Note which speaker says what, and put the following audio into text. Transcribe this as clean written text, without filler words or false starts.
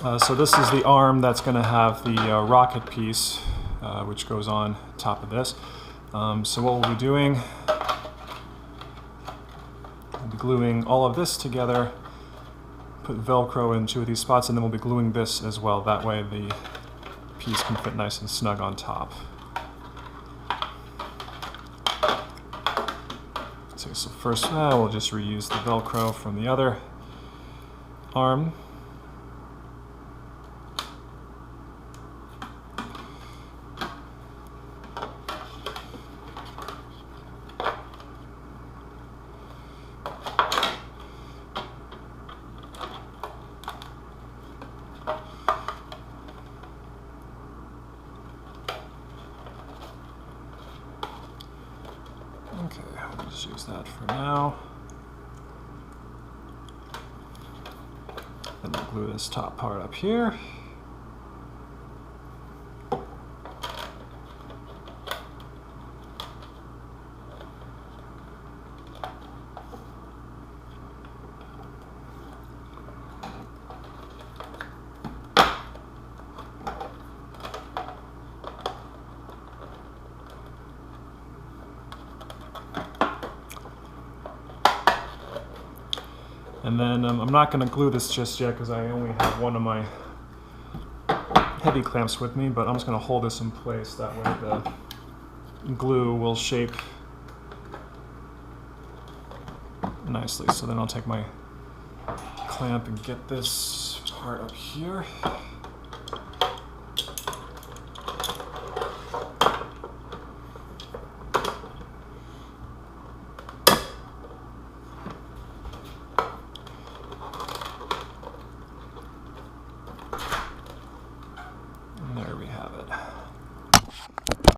Speaker 1: So this is the arm that's going to have the rocket piece, which goes on top of this. So what we'll be doing, we'll be gluing all of this together, put Velcro in 2 of these spots, and then we'll be gluing this as well. That way the piece can fit nice and snug on top. So first, we'll just reuse the Velcro from the other arm. Okay, I'll just use that for now. Then we'll glue this top part up here. And then I'm not going to glue this just yet because I only have one of my heavy clamps with me, but I'm just going to hold this in place. That way the glue will shape nicely. So then I'll take my clamp and get this part up here. There we have